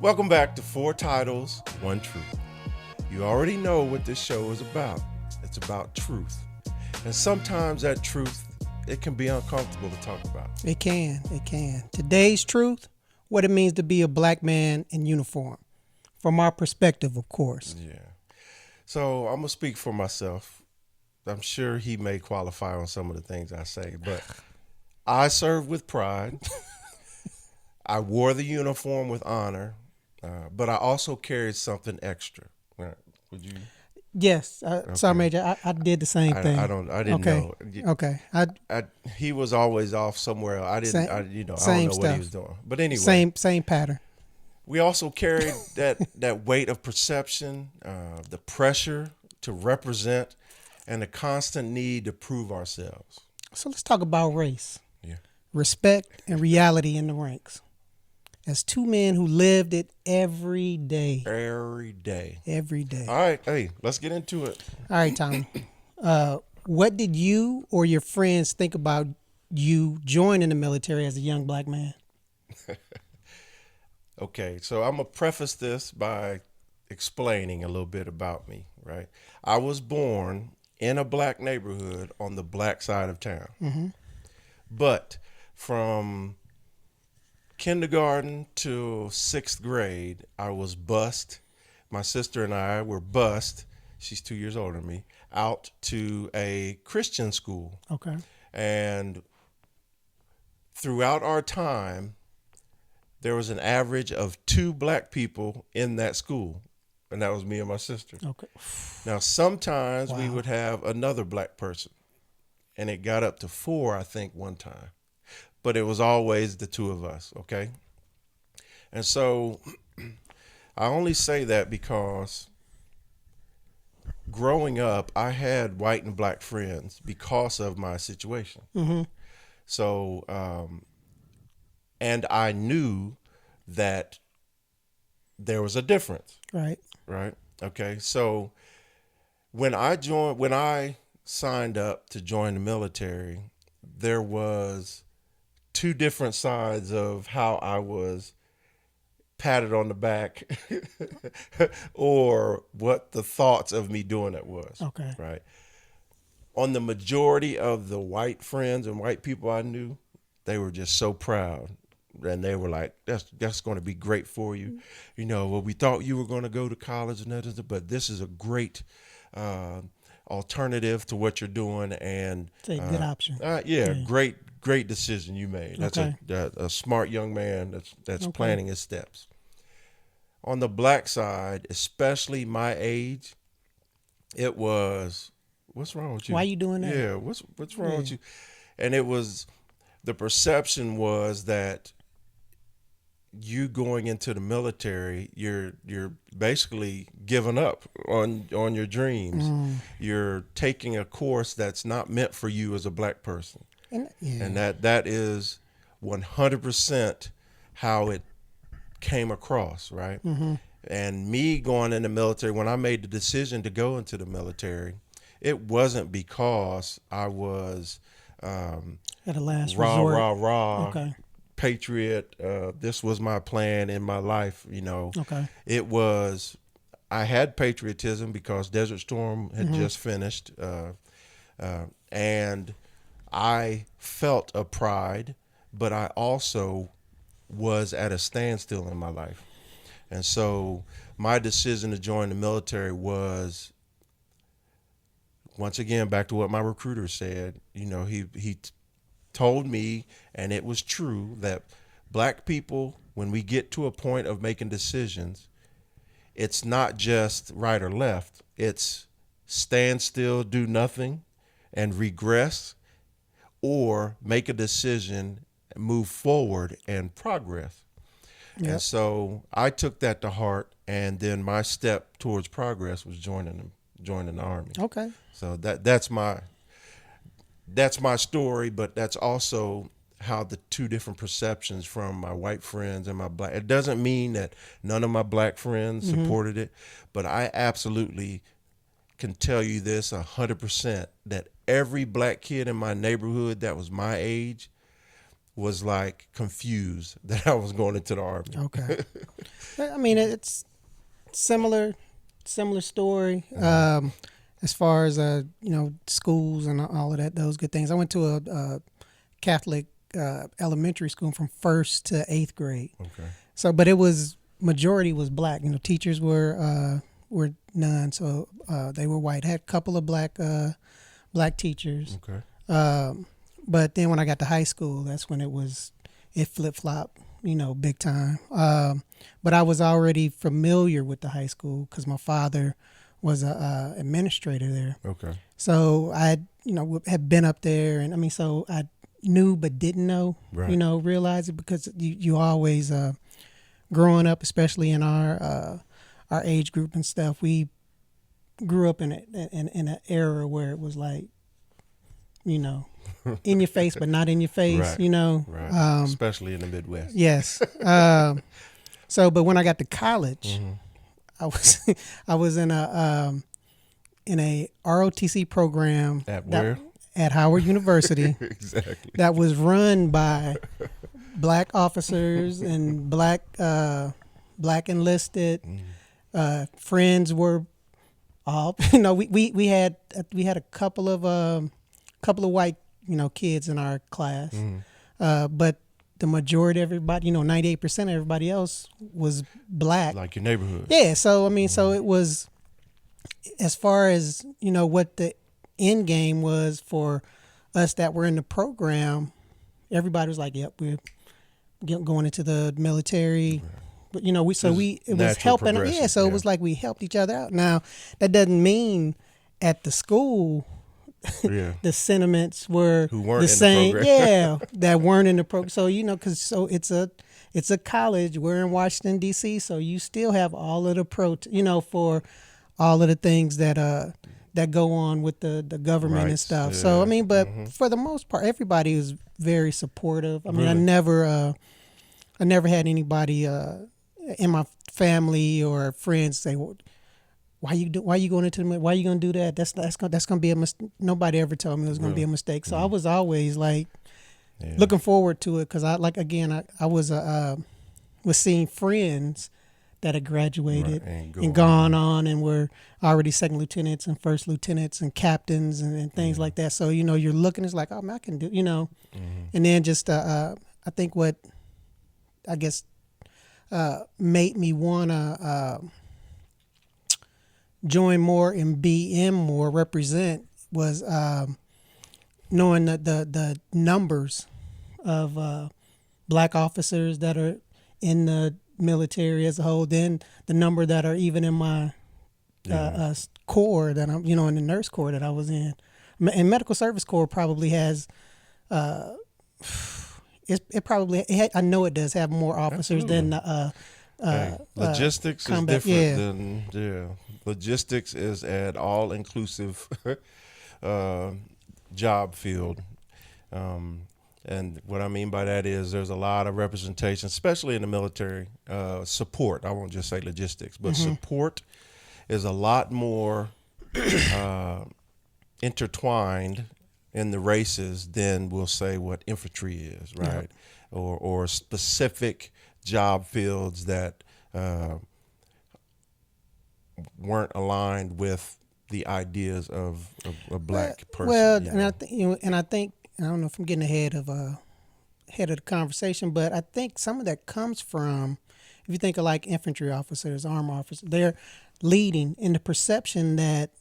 Welcome back to Four Titles, One Truth. You already know what this show is about. It's about truth. And sometimes that truth, it can be uncomfortable to talk about. It can. Today's truth, what it means to be a black man in uniform. From our perspective, of course. Yeah. So I'm going to speak for myself. I'm sure he may qualify on some of the things I say, but I served with pride. I wore the uniform with honor, but I also carried something extra. Would you? Yes. Sorry, Major. I did the same thing. I didn't Okay. know. Okay. He was always off somewhere. I Same, don't know same what he stuff. was doing. But anyway, Same pattern. we also carried that weight of perception, the pressure to represent, and the constant need to prove ourselves. So let's talk about race. Yeah. Respect and reality in the ranks. As two men who lived it every day. Every day. Every day. All right. Hey, let's get into it. All right, Tommy. What did you or your friends think about you joining the military as a young black man? Okay, so I'm going to preface this by explaining a little bit about me, right? I was born in a black neighborhood on the black side of town. Mm-hmm. But from kindergarten to sixth grade, I was bused. My sister and I were bused. She's 2 years older than me, out to a Christian school. Okay. And throughout our time, there was an average of 2 black people in that school, and that was me and my sister. Okay. Now, sometimes we Wow. would have another black person, and it got up to 4, I think, one time. But it was always the 2 of us, okay? And so I only say that because growing up, I had white and black friends because of my situation. Mm-hmm. So, and I knew that there was a difference, Right. right? Okay. So when I signed up to join the military, there was 2 different sides of how I was patted on the back or what the thoughts of me doing it was. Okay. Right. On the majority of the white friends and white people I knew, they were just so proud. And they were like, that's going to be great for you. You know, well, we thought you were going to go to college and that, but this is a great alternative to what you're doing. And It's a good option. yeah, great decision you made. That's Okay. a smart young man that's Okay. planning his steps. On the black side, especially my age, it was, what's wrong with you? Why you doing that? Yeah, what's wrong with you? And it was, the perception was that you going into the military, you're basically giving up on your dreams. You're taking a course that's not meant for you as a black person. And that is 100% how it came across, right? Mm-hmm. And me going in the military, when I made the decision to go into the military, it wasn't because I was At a last rah, resort. rah, rah, Okay. patriot. This was my plan in my life, you know. Okay. It was, I had patriotism because Desert Storm had just finished. And I felt a pride, but I also was at a standstill in my life. And so my decision to join the military was, once again, back to what my recruiter said. You know, he told me, and it was true, that black people, when we get to a point of making decisions, it's not just right or left. It's stand still, do nothing, and regress, or make a decision, move forward, and progress. Yep. And so I took that to heart, and then my step towards progress was joining the Army. Okay. So that's my story, but that's also how the 2 different perceptions from my white friends and my black. It doesn't mean that none of my black friends supported it, but I absolutely can tell you this 100%, that every black kid in my neighborhood that was my age was like confused that I was going into the Army. Okay. I mean, it's similar story. As far as schools and all of that, those good things. I went to a Catholic elementary school from first to eighth grade. Okay. So, but it was majority was black. Teachers were none, so they were white. Had a couple of black teachers. Okay. But then when I got to high school, that's when it flip flopped, big time. But I was already familiar with the high school because my father was a administrator there. Okay. So I, had been up there, and I mean, so I knew but didn't know, Right. realize it because you always growing up, especially in our age group and stuff, we grew up in an era where it was like, in your face but not in your face, Right. Right. Especially in the Midwest. Yes. So, but when I got to college, I was in a ROTC program At where? At Howard University. Exactly. That was run by black officers and black enlisted. Friends were all we had a couple of white kids in our class, but the majority of everybody, 98% of everybody else was black. Like your neighborhood. Yeah, so I mean, so it was, as far as what the end game was for us that were in the program, everybody was like, "Yep, we're going into the military." But it was helping. Yeah, so it was like we helped each other out. Now that doesn't mean at the school the sentiments were Who weren't the same. in the program. Yeah, that weren't in the program. So because it's a college. We're in Washington D.C., so you still have all of the for all of the things that go on with the government and stuff. Yeah. So I mean, but for the most part, everybody was very supportive. I mean, Really? I never had anybody in my family or friends say, well, why you going into the, why you gonna do that? That's gonna be a mistake. Nobody ever told me it was gonna be a mistake. So I was always like looking forward to it because I was seeing friends that had graduated and gone on and were already second lieutenants and first lieutenants and captains and things like that. So you're looking, it's like, oh man, I can do and then just I think what I guess made me wanna join more and be in more, represent, was knowing the numbers of black officers that are in the military as a whole, then the number that are even in my corps that I'm, in the nurse corps that I was in. And medical service corps probably has I know it does have more officers than logistics combat, is different than logistics is an all-inclusive job field, and what I mean by that is there's a lot of representation, especially in the military. Support, I won't just say logistics, but support is a lot more intertwined in the races than we'll say what infantry is, right? Or specific job fields that weren't aligned with the ideas of a black person. Well, and I think I don't know if I'm getting ahead of the conversation, but I think some of that comes from, if you think of like infantry officers, armed officers, they're leading in the perception that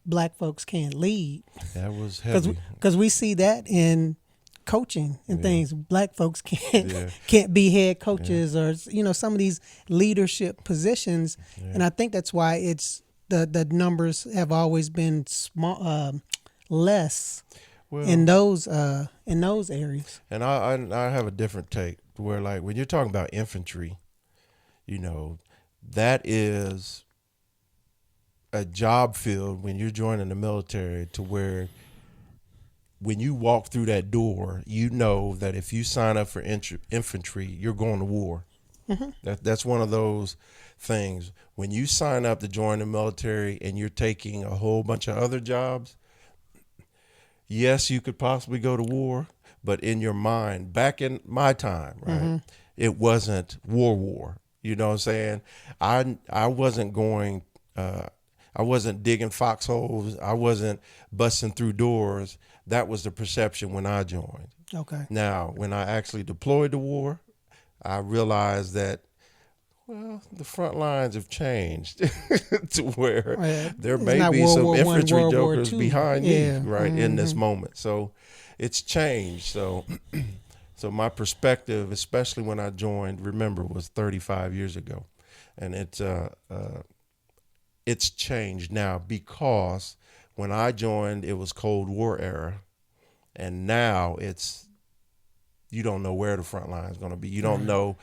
black folks can't lead. That was heavy. Because we see that in coaching and things. Black folks can't be head coaches or some of these leadership positions, and I think that's why it's the numbers have always been small, less in those areas. And I have a different take where, like, when you're talking about infantry, that is a job field when you're joining the military to where when you walk through that door, that if you sign up for infantry, you're going to war. That's one of those things. When you sign up to join the military and you're taking a whole bunch of other jobs, yes, you could possibly go to war, but in your mind, back in my time, right, Mm-hmm. it wasn't war. You know what I'm saying? I wasn't going. I wasn't digging foxholes. I wasn't busting through doors. That was the perception when I joined. Okay. Now, when I actually deployed to war, I realized that, well, the front lines have changed to where there It's may not be World some War One, infantry World War jokers Two. behind me, Yeah. right, in this Mm-hmm. moment. So it's changed. So so my perspective, especially when I joined, remember, was 35 years ago. And it's changed now because when I joined, it was Cold War era. And now it's, you don't know where the front line is going to be. You don't Right. know.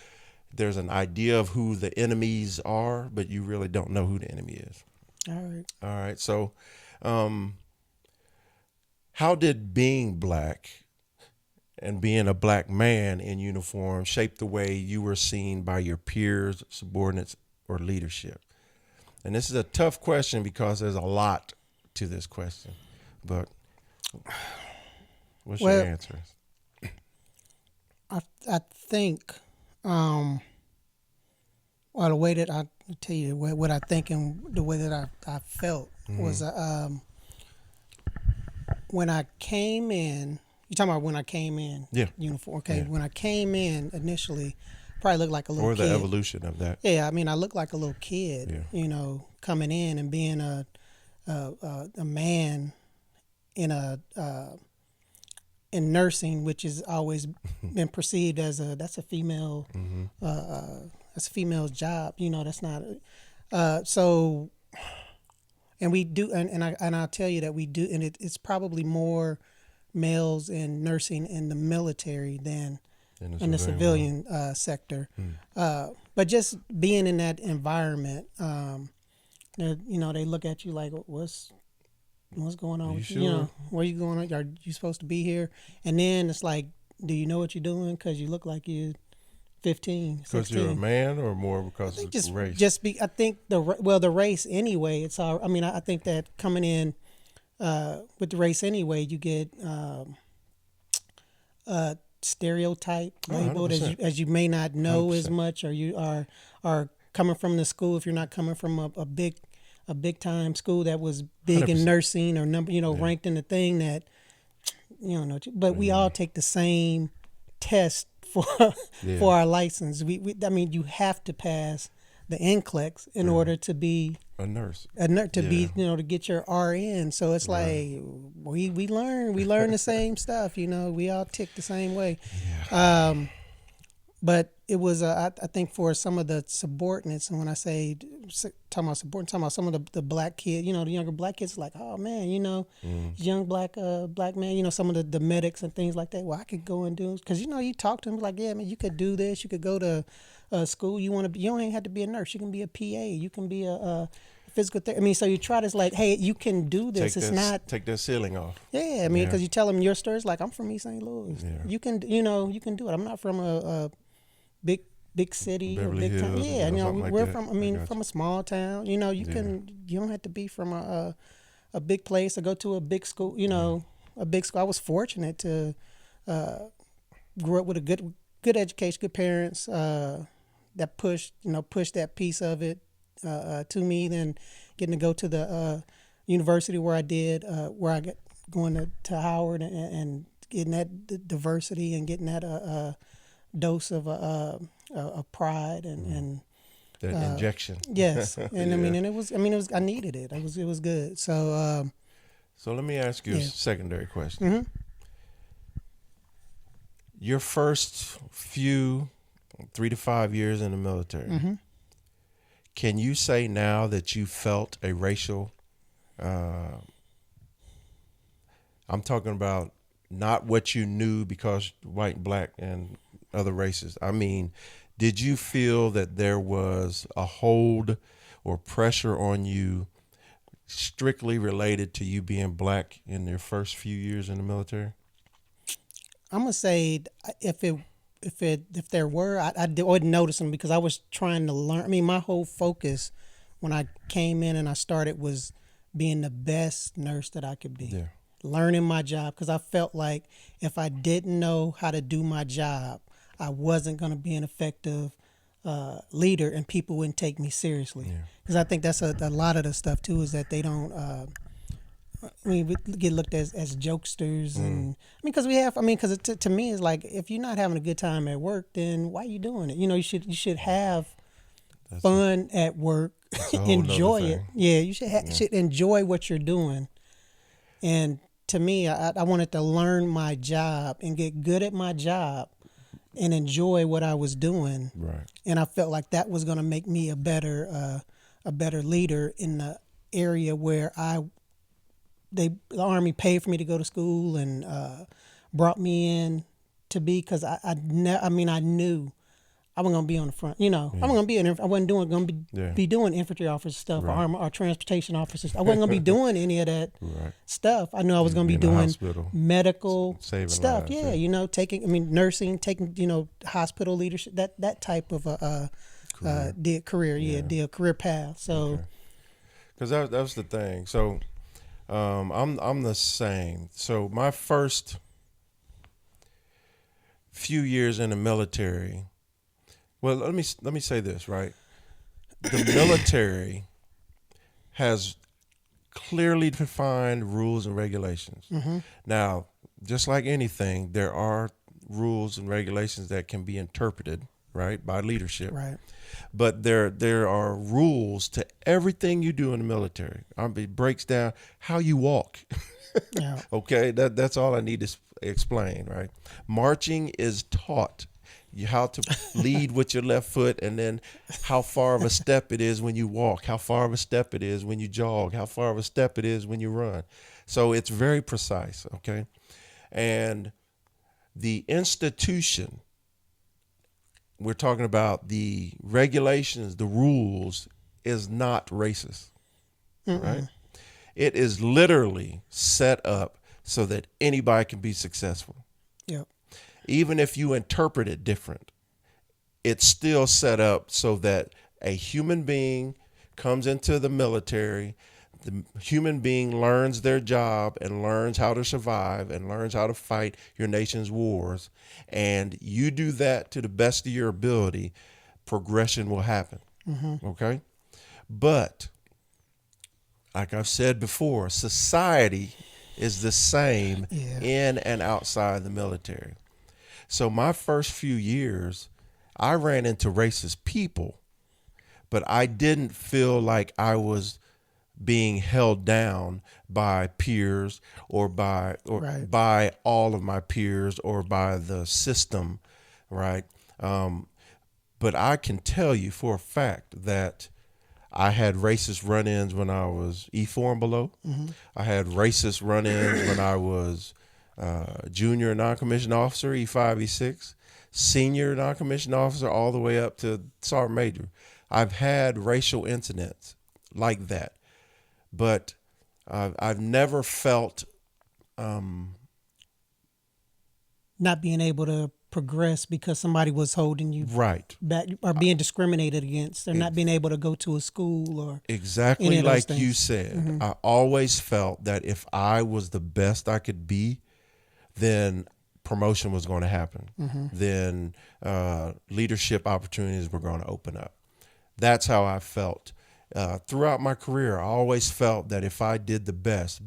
There's an idea of who the enemies are, but you really don't know who the enemy is. All right. All right. So, um, how did being black and being a black man in uniform shape the way you were seen by your peers, subordinates, or leadership? And this is a tough question because there's a lot to this question. But what's your Well, answer? I think, well, the way that I tell you what I think and the way that I felt was when I came in. You talking about when I came in? Yeah. Uniform. Okay. Yeah. When I came in initially, probably looked like a little Or the kid. evolution of that. Yeah, I mean, I looked like a little kid. Yeah. You know, coming in and being a man in a in nursing, which has always been perceived as that's a female that's a female's job. You know, that's not so. And we do, and I'll tell you that we do, and it's probably more males in nursing in the military than in the civilian sector. But just being in that environment, you know, they look at you like, what's going on? You with sure? You know, where you going? Are you supposed to be here? And then it's like, do you know what you're doing? Because you look like you're 15, 16. Because you're a man, or more because of race? I think the race anyway. It's all. I mean, I think that coming in with the race anyway, you get stereotype labeled 100%. as you may not know 100%. as much, or you are coming from the school. If you're not coming from a big time school that was big in 100%. nursing or ranked in the thing that you don't know. But we all take the same test for Yeah. for our license. We I mean, you have to pass the NCLEX in order to be A nurse. to be Yeah. to get your RN. So it's like we learn the same stuff. You know, we all tick the same way. But it was I think for some of the subordinates, and when I say talking about subordinates, talking about some of the black kids, you know, the younger black kids, like, oh man, you know, young black man, you know, some of the medics and things like that. Well, I could go and do, because you know, you talk to them like, yeah, man, you could do this, you could go to school, you don't even have to be a nurse, you can be a PA, you can be a physical therapy. I mean, so you try to like, hey, you can do this. Take that ceiling off. Yeah, I mean, because you tell them your stories, like, I'm from East St. Louis. Yeah. You can do it. I'm not from a big city Beverly or big town. Hills, Yeah, you know, something like we're that. from. I I mean, got from you. a small town. You know, you don't have to be from a big place or go to a big school. You know, a big school. I was fortunate to grow up with a good education, good parents that pushed that piece of it to me. Then getting to go to the university where I did, where I got going to Howard and getting that diversity and getting that dose of pride and That injection. yes, and I Yeah. mean, and it was I needed it. It was good. So So let me ask you a Yeah. secondary question. Your first few 3 to 5 years in the military, can you say now that you felt a racial? I'm talking about not what you knew because white, black, and other races. I mean, did you feel that there was a hold or pressure on you strictly related to you being black in your first few years in the military? I'm gonna say if there were, I wouldn't notice them because I was trying to learn. I mean, my whole focus when I came in and I started was being the best nurse that I could be. Yeah. learning my job, because I felt like if I didn't know how to do my job, I wasn't going to be an effective leader, and people wouldn't take me seriously. Yeah. Because I think that's a lot of the stuff too, is that they don't. I mean, we get looked at as jokesters, and I mean, because we have. I mean, because to me, it's like if you're not having a good time at work, then why are you doing it? You know, you should have fun at work, That's a whole enjoy nother it. thing. Yeah, you should enjoy what you're doing. And to me, I wanted to learn my job and get good at my job and enjoy what I was doing. Right. And I felt like that was going to make me a better leader in the area where the Army paid for me to go to school and brought me in to be, because I knew I wasn't gonna be on the front. You know, I wasn't gonna be I wasn't be doing infantry officer stuff, Right. or transportation officer stuff. I wasn't gonna be doing any of that Right. stuff. I knew I was gonna be In the doing hospital, medical saving stuff. lives, Yeah, you know, nursing, hospital leadership, that type of career path. So, because that was the thing. So, I'm the same. So my first few years in the military. Well, let me say this, right? The military has clearly defined rules and regulations. mm-hmm. Now, just like anything, there are rules and regulations that can be interpreted, right, by leadership. Right. But there are rules to everything you do in the military. It breaks down how you walk. Yeah. Okay, that's all I need to explain, right? Marching is taught. How to lead with your left foot, and then how far of a step it is when you walk, how far of a step it is when you jog, how far of a step it is when you run. So it's very precise, okay? And the institution, we're talking about the regulations, the rules, is not racist, right? It is literally set up so that anybody can be successful. Yep. Even if you interpret it different, it's still set up so that a human being comes into the military, the human being learns their job and learns how to survive and learns how to fight your nation's wars, and you do that to the best of your ability, progression will happen. Okay? But like I've said before, society is the same in and outside the military. So my first few years, I ran into racist people, but I didn't feel like I was being held down by peers or by all of my peers or by the system, right? But I can tell you for a fact that I had racist run-ins when I was E4 and below. I had racist run-ins when I was junior non-commissioned officer, E5, E6, senior non-commissioned officer, all the way up to sergeant major. I've had racial incidents like that, but I've never felt not being able to progress because somebody was holding you right back or being discriminated against, or not being able to go to a school or exactly any of those like things. you said. I always felt that if I was the best I could be, then promotion was going to happen. Then leadership opportunities were going to open up. That's how I felt. Throughout my career, I always felt that if I did the best,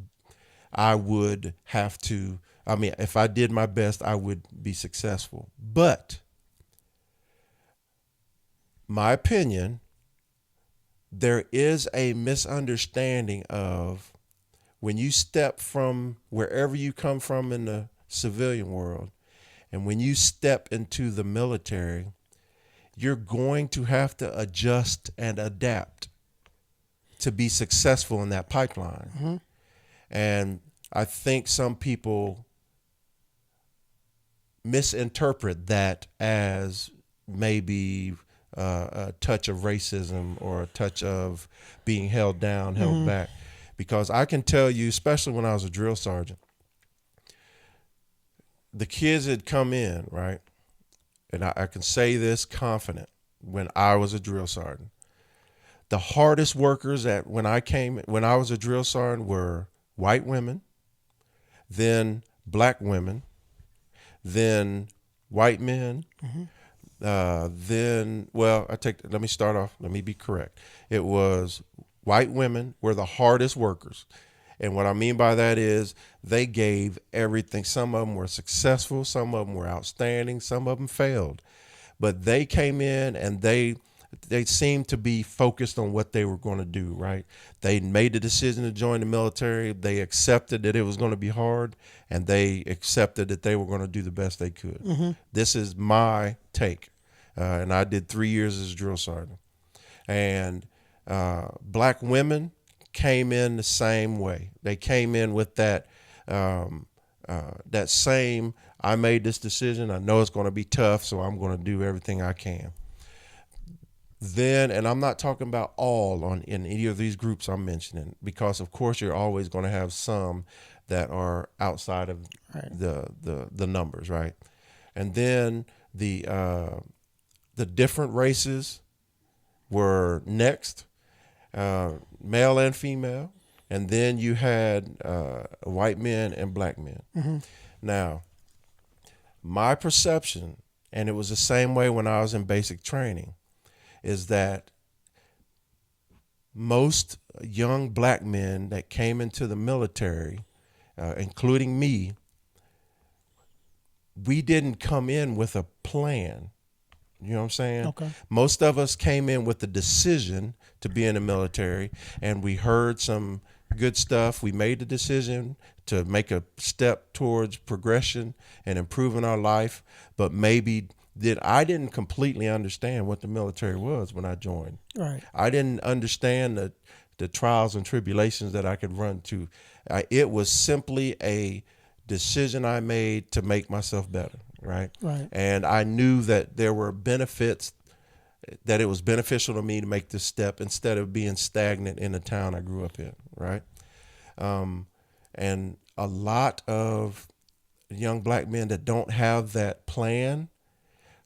I would have to, if I did my best, I would be successful. But my opinion, there is a misunderstanding of when you step from wherever you come from in the civilian world, and when you step into the military, you're going to have to adjust and adapt to be successful in that pipeline. And I think some people misinterpret that as maybe a touch of racism or a touch of being held down, held back. Because I can tell you, especially when I was a drill sergeant, the kids had come in, right? And I can say this confident, when I was a drill sergeant, the hardest workers when I was a drill sergeant were white women, then black women, then white men, then, well, let me start off, let me be correct. It was white women were the hardest workers. And what I mean by that is they gave everything. Some of them were successful, some of them were outstanding, some of them failed. But they came in and they seemed to be focused on what they were going to do, right? They made the decision to join the military. They accepted that it was going to be hard, and they accepted that they were going to do the best they could. This is my take. And I did 3 years as a drill sergeant. And black women came in the same way. They came in with that that same, I made this decision. I know it's going to be tough, so I'm going to do everything I can. Then, and I'm not talking about all in any of these groups I'm mentioning, because of course you're always going to have some that are outside of the numbers, right? And then the different races were next, male and female, and then you had white men and black men. Now, my perception, and it was the same way when I was in basic training, is that most young black men that came into the military, including me, we didn't come in with a plan. You know what I'm saying? Okay. Most of us came in with the decision to be in the military, and we heard some good stuff. We made the decision to make a step towards progression and improving our life, but maybe I didn't completely understand what the military was when I joined. Right. I didn't understand the trials and tribulations that I could run to. It was simply a decision I made to make myself better, right? Right. And I knew that there were benefits, that it was beneficial to me to make this step instead of being stagnant in the town I grew up in, right? And a lot of young black men that don't have that plan,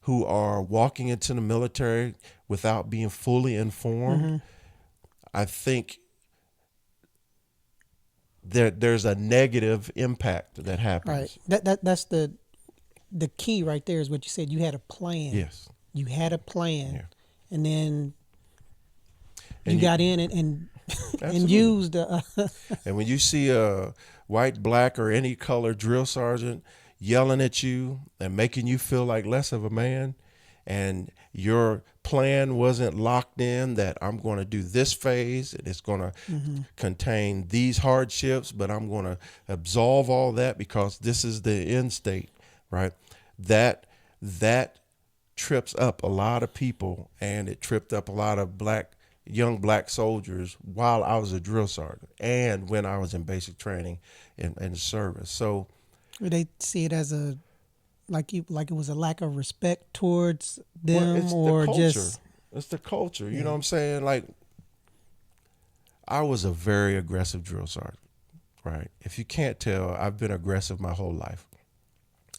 who are walking into the military without being fully informed, I think there's a negative impact that happens. Right. That's the key right there, is what you said. You had a plan. Yes. You had a plan. Yeah. And then And you got in it and Absolutely. used And when you see a white, black, or any color drill sergeant yelling at you and making you feel like less of a man, and your plan wasn't locked in, that I'm going to do this phase and it's going to contain these hardships, but I'm going to absolve all that because this is the end state, right? That trips up a lot of people, and it tripped up a lot of young black soldiers while I was a drill sergeant and when I was in basic training in service. So they see it as like it was a lack of respect towards them, it's or the culture. just It's the culture. You know what I'm saying? Like, I was a very aggressive drill sergeant, right? If you can't tell, I've been aggressive my whole life.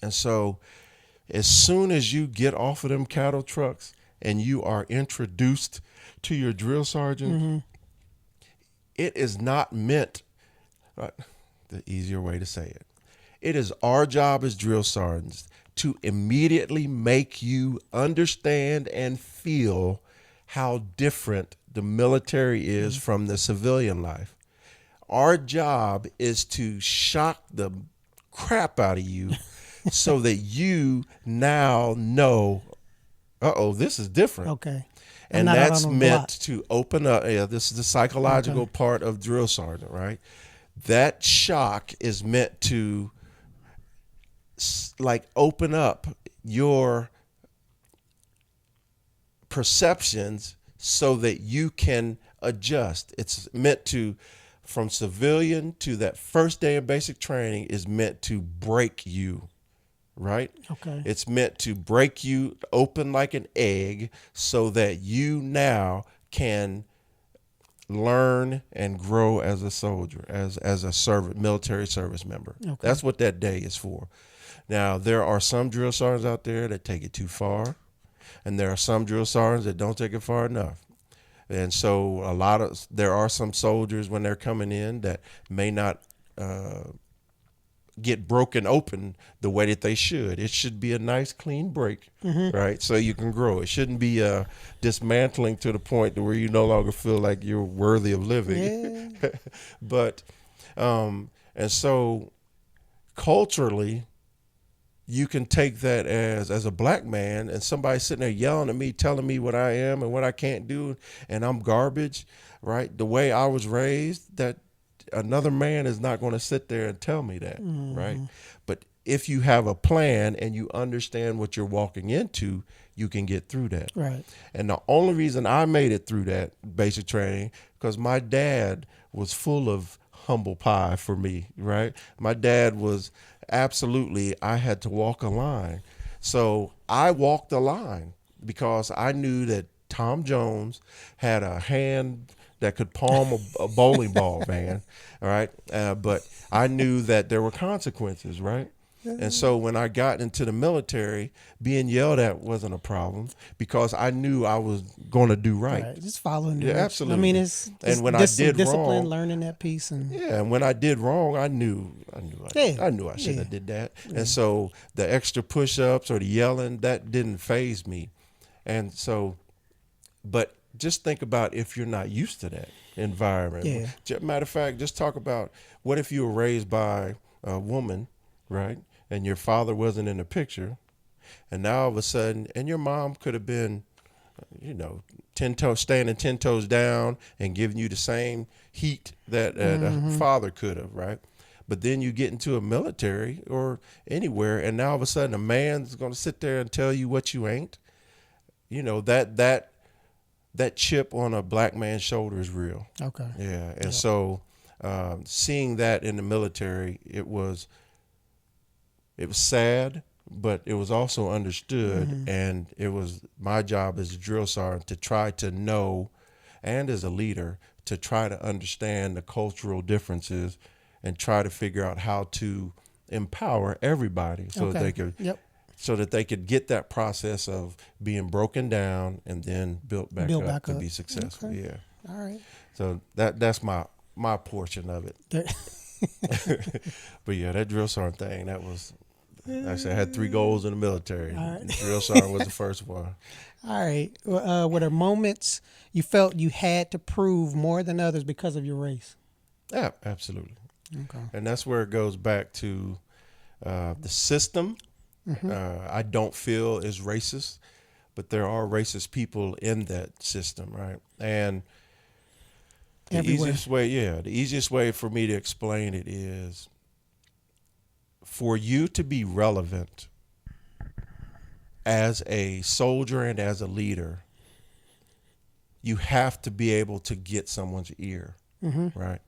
And so as soon as you get off of them cattle trucks and you are introduced to your drill sergeant, it is not meant, the easier way to say it, it is our job as drill sergeants to immediately make you understand and feel how different the military is from the civilian life. Our job is to shock the crap out of you so that you now know, this is different. okay. And not out that's on the meant block. to open up. Yeah, this is the psychological part of drill sergeant, right? That shock is meant to like open up your perceptions so that you can adjust. It's meant to, from civilian to that first day of basic training, is meant to break you, right? Okay. It's meant to break you open like an egg so that you now can learn and grow as a soldier, as a military service member. Okay. That's what that day is for. Now, there are some drill sergeants out there that take it too far, and there are some drill sergeants that don't take it far enough. And so there are some soldiers when they're coming in that may not get broken open the way that they should. It should be a nice clean break, right? So you can grow. It shouldn't be dismantling to the point to where you no longer feel like you're worthy of living. Yeah. But and so culturally, you can take that as a black man, and somebody sitting there yelling at me, telling me what I am and what I can't do, and I'm garbage, right? The way I was raised, that another man is not going to sit there and tell me that, right? But if you have a plan and you understand what you're walking into, you can get through that. Right. And the only reason I made it through that basic training, because my dad was full of humble pie for me, right? My dad was absolutely, I had to walk a line. So I walked the line because I knew that Tom Jones had a hand that could palm a bowling ball, man. All right. But I knew that there were consequences, right? And so when I got into the military, being yelled at wasn't a problem because I knew I was going to do right. Right. Just following Yeah, direction. absolutely. I mean, it's And when just I some did discipline, wrong, learning that piece, and yeah, and when I did wrong, I knew Yeah. I shouldn't Yeah. have did that. And so the extra push-ups or the yelling, that didn't faze me. And so, but just think about if you're not used to that environment. Yeah. Matter of fact, just talk about what if you were raised by a woman, right? And your father wasn't in the picture, and now all of a sudden, and your mom could have been, 10 toes, standing 10 toes down and giving you the same heat that a father could have, right? But then you get into a military or anywhere, and now all of a sudden a man's going to sit there and tell you what you ain't. That chip on a black man's shoulder is real. Okay. Yeah, and so seeing that in the military, it was sad, but it was also understood, and it was my job as a drill sergeant to try to know, and as a leader, to try to understand the cultural differences and try to figure out how to empower everybody so that they could so that they could get that process of being broken down and then built back up to be successful. Okay. Yeah. All right. So that's my portion of it. But yeah, that drill sergeant thing, that was, like I said, I had 3 goals in the military. Right. Drill sergeant was the first one. All right. Were there moments you felt you had to prove more than others because of your race? Yeah, absolutely. Okay. And that's where it goes back to the system. I don't feel is racist, but there are racist people in that system, right? And the easiest way for me to explain it is for you to be relevant as a soldier and as a leader, you have to be able to get someone's ear, right?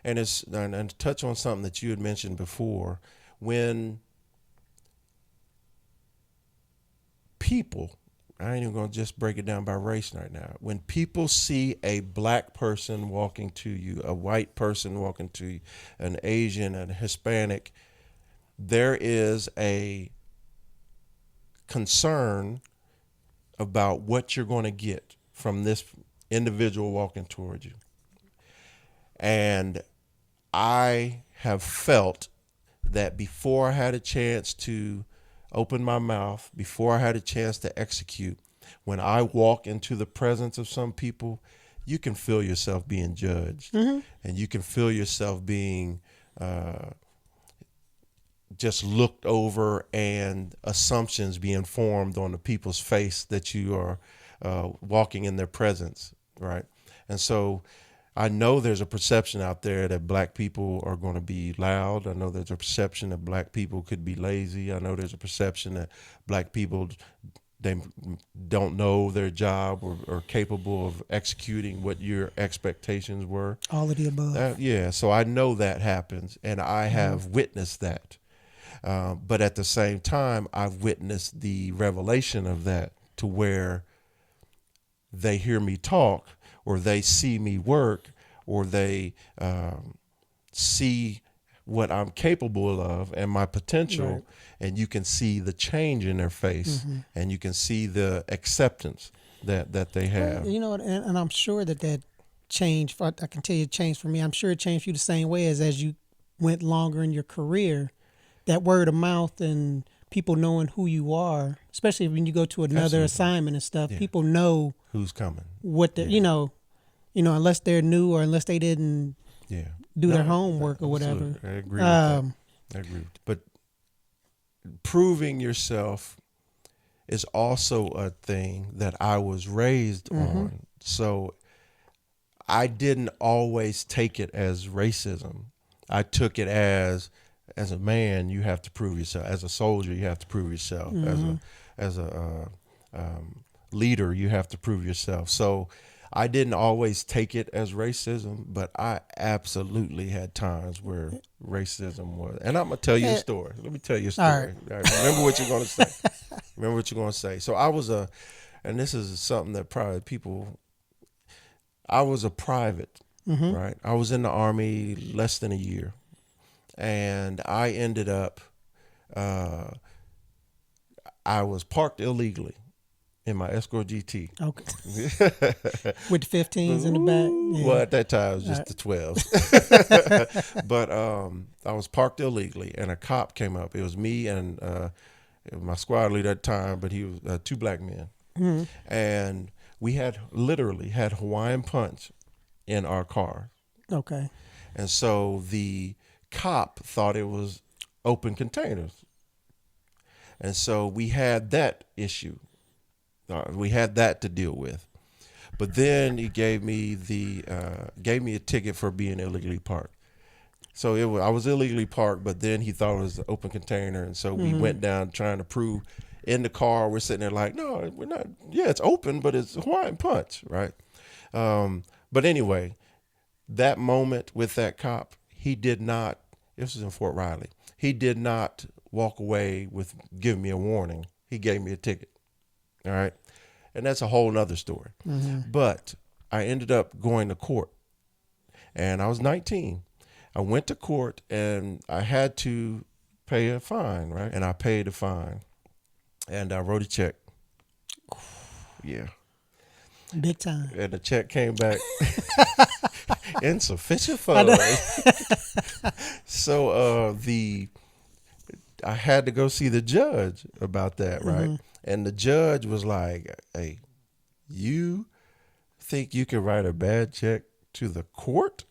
And and to touch on something that you had mentioned before, when people, I ain't even gonna just break it down by race right now. When people see a black person walking to you, a white person walking to you, an Asian, an Hispanic, there is a concern about what you're going to get from this individual walking towards you. And I have felt that before I had a chance to open my mouth, before I had a chance to execute, when I walk into the presence of some people, you can feel yourself being judged, and you can feel yourself being just looked over, and assumptions being formed on the people's face that you are walking in their presence, right? And so I know there's a perception out there that black people are going to be loud. I know there's a perception that black people could be lazy. I know there's a perception that black people, they don't know their job or capable of executing what your expectations were. All of the above. Yeah, so I know that happens, and I have witnessed that. But at the same time, I've witnessed the revelation of that to where they hear me talk, or they see me work, or they see what I'm capable of and my potential, Right. and you can see the change in their face, and you can see the acceptance that they have. You know, and I'm sure that changed. I can tell you it changed for me. I'm sure it changed for you the same way as you went longer in your career. that word of mouth and people knowing who you are, especially when you go to another Absolutely. assignment and stuff, Yeah. people know Who's coming? what they're, Yeah. unless they're new or unless they didn't Yeah. do No, their homework or whatever. absolutely. I agree with that. Um, I agree with But proving yourself is also a thing that I was raised on. So I didn't always take it as racism. I took it as a man, you have to prove yourself. As a soldier, you have to prove yourself. As a leader, you have to prove yourself. So I didn't always take it as racism, but I absolutely had times where racism was. And I'm gonna tell you a story. Let me tell you a All story. All right, remember what you're gonna say. Remember what you're gonna say. So and this is something that probably people. I was a private, right? I was in the Army less than a year, and I ended up, uh, I was parked illegally in my Escort GT. okay. With the 15s in the back. Yeah. Well, at that time, it was just the 12s. But I was parked illegally, and a cop came up. It was me and it was my squad leader at the time, but he was two black men. And we had literally had Hawaiian Punch in our car. Okay. And so the cop thought it was open containers. And so we had that issue. We had that to deal with. But then he gave me a ticket for being illegally parked. So I was illegally parked, but then he thought it was an open container, and so we went down trying to prove in the car. We're sitting there like, no, we're not. Yeah, it's open, but it's Hawaiian Punch, right? But anyway, that moment with that cop, he did not. This was in Fort Riley. He did not walk away with giving me a warning. He gave me a ticket. All right, and that's a whole nother story. But I ended up going to court, and I was 19. I went to court and I had to pay a fine, right? And I paid the fine, and I wrote a check. Yeah. Big time. And the check came back insufficient funds. So I had to go see the judge about that, right? And the judge was like, "Hey, you think you can write a bad check to the court?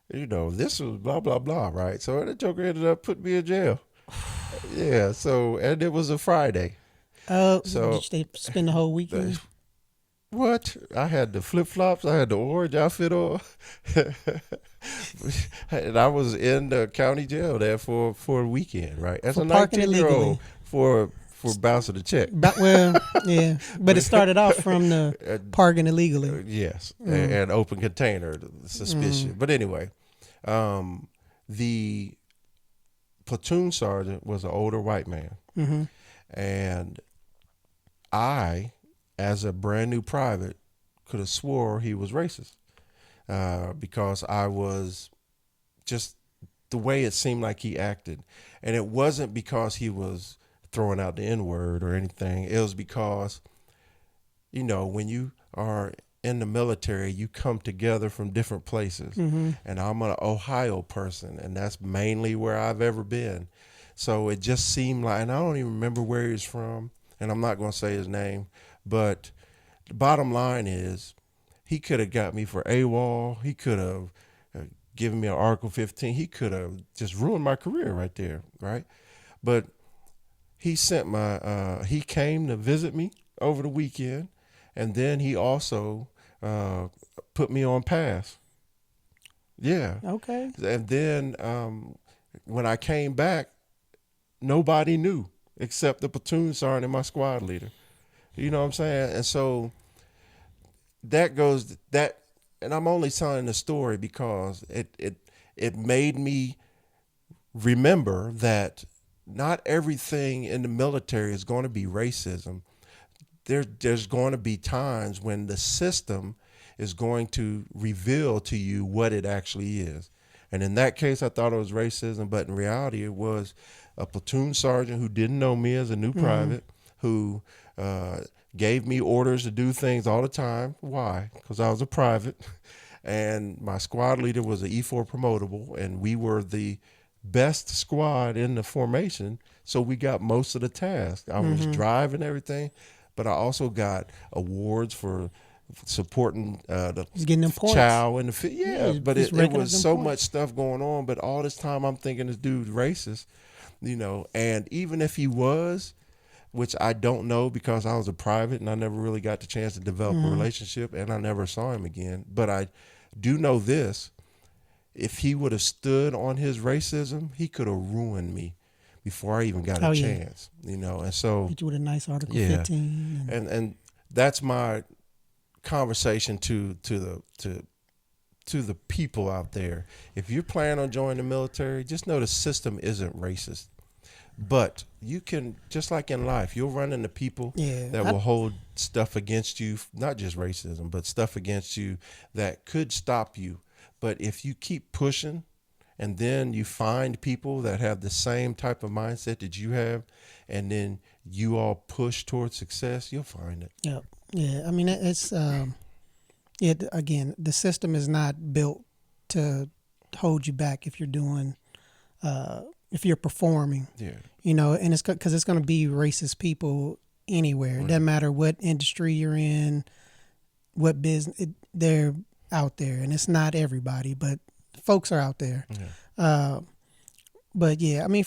This was blah, blah, blah," right? So the joker ended up putting me in jail. Yeah, and it was a Friday. So did they spend the whole weekend? What? I had the flip-flops. I had the orange outfit on. And I was in the county jail there for a weekend, right? As For a parking 19-year-old for bouncing the check. Well, yeah, but it started off from the parking illegally. Yes, and open container suspicion. But anyway, the platoon sergeant was an older white man, and I, as a brand new private, could have swore he was racist because I was just the way it seemed like he acted, and it wasn't because he was throwing out the N-word or anything. It was because, when you are in the military, you come together from different places. And I'm an Ohio person, and that's mainly where I've ever been. So it just seemed like, and I don't even remember where he's from, and I'm not going to say his name, but the bottom line is he could have got me for AWOL. He could have given me an Article 15. He could have just ruined my career right there, right? But he he came to visit me over the weekend, and then he also put me on pass. Yeah. Okay. And then when I came back, nobody knew except the platoon sergeant and my squad leader. You know what I'm saying? And so and I'm only telling the story because it made me remember that not everything in the military is going to be racism. There's going to be times when the system is going to reveal to you what it actually is. And in that case, I thought it was racism, but in reality, it was a platoon sergeant who didn't know me as a new private, who gave me orders to do things all the time. Why? Because I was a private, and my squad leader was an E4 promotable, and we were the best squad in the formation, so we got most of the tasks. I was driving everything, but I also got awards for supporting the He's getting them points. child in the yeah. But he's it racking up was them so points. much stuff going on. But all this time, I'm thinking this dude's racist, And even if he was, which I don't know because I was a private and I never really got the chance to develop a relationship, and I never saw him again. But I do know this: if he would have stood on his racism, he could have ruined me before I even got a chance, And so, Hit you with a nice Article yeah, 15. and that's my conversation to the people out there. If you're planning on joining the military, just know the system isn't racist. But you can, just like in life, you'll run into people that will hold stuff against you, not just racism, but stuff against you that could stop you. But if you keep pushing and then you find people that have the same type of mindset that you have, and then you all push towards success, you'll find it. Yeah. Yeah. I mean, it's, again, the system is not built to hold you back if you're doing, if you're performing, and it's because it's going to be racist people anywhere. It doesn't matter what industry you're in, what business, they're out there, and it's not everybody, but folks are out there. But yeah, I mean,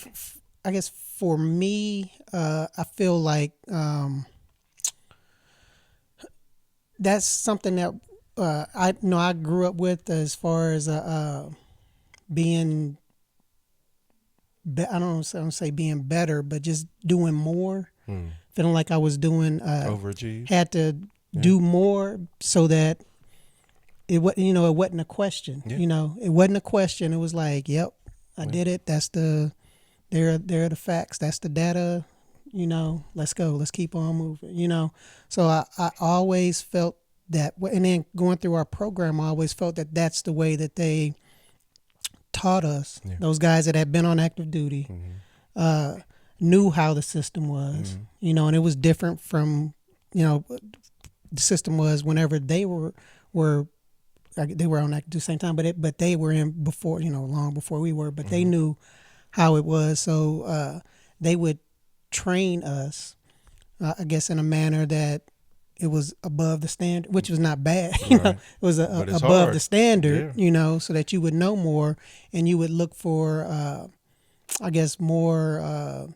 I guess for me, I feel like that's something that I grew up with as far as being. I don't say being better, but just doing more. Feeling like I was doing overachieve. Had to do more so that it wasn't a question. It wasn't a question. It was like, yep, I did it. That's there are the facts. That's the data. Let's go. Let's keep on moving. So I always felt that, and then going through our program, I always felt that that's the way that they taught us. Those guys that had been on active duty knew how the system was, and it was different from, the system was whenever they were on active duty same time, but they were in before, long before we were, but they knew how it was. So they would train us, I guess, in a manner that it was above the standard, which was not bad. It was above hard. the standard, so that you would know more and you would look for, I guess, more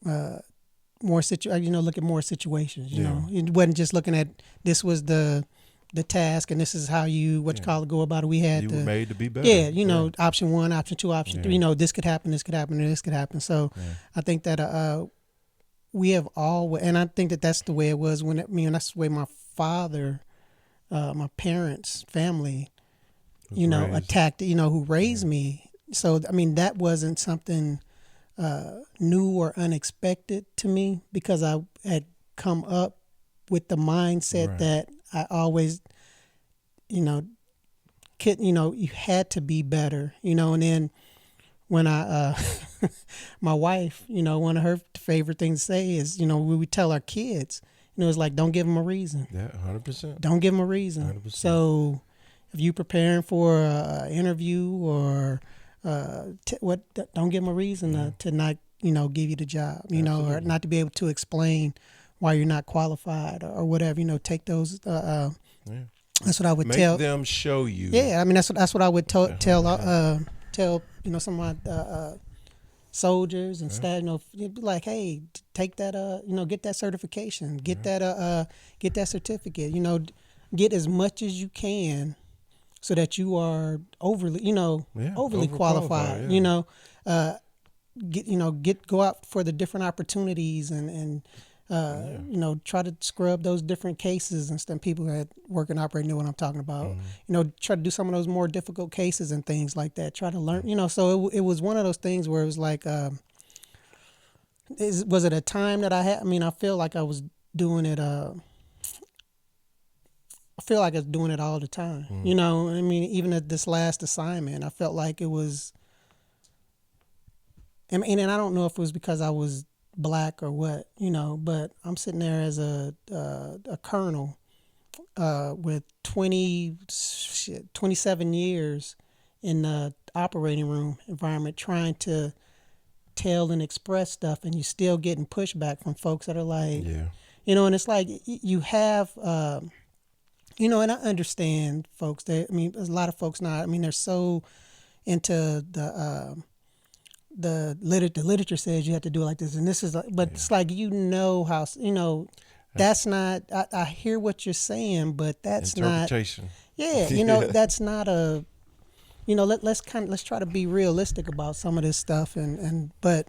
look at more situations. It wasn't just looking at this was the task and this is how you go about it. We had were made to be better. Option 1, option 2, option 3. This could happen, this could happen, and this could happen. So I think that we have all, and I think that that's the way it was that's the way my father, my parents, family, attacked, who raised me. So, I mean, that wasn't something new or unexpected to me because I had come up with the mindset that I always, you had to be better, and then when I, my wife, one of her favorite things to say is, we tell our kids, it's like, don't give them a reason. Yeah, 100%. Don't give them a reason. 100%. So if you preparing for an interview or don't give them a reason to not, give you the job, or not to be able to explain why you're not qualified or whatever, take those, that's what I would tell. Make them show you. Yeah, I mean, that's what I would tell some of my soldiers and staff, be like, hey, take that, get that certification, get that certificate, get as much as you can so that you are overly qualified, go out for the different opportunities and try to scrub those different cases and stuff. People that work and operate know what I'm talking about. Try to do some of those more difficult cases and things like that. Try to learn, so it was one of those things where it was like, was it a time that I had? I mean, I feel like I was doing it. I feel like I was doing it all the time. I mean, even at this last assignment, I felt like it was. And I don't know if it was because I was Black or what, but I'm sitting there as a colonel with 27 years in the operating room environment trying to tell and express stuff, and you're still getting pushback from folks that are like, Yeah. and it's like you have, and I understand folks that, I mean, there's a lot of folks not, I mean, they're so into the literature says you have to do it like this, and this is, but it's like, how, that's not, I hear what you're saying, but that's not, Interpretation. that's not a, let's try to be realistic about some of this stuff, but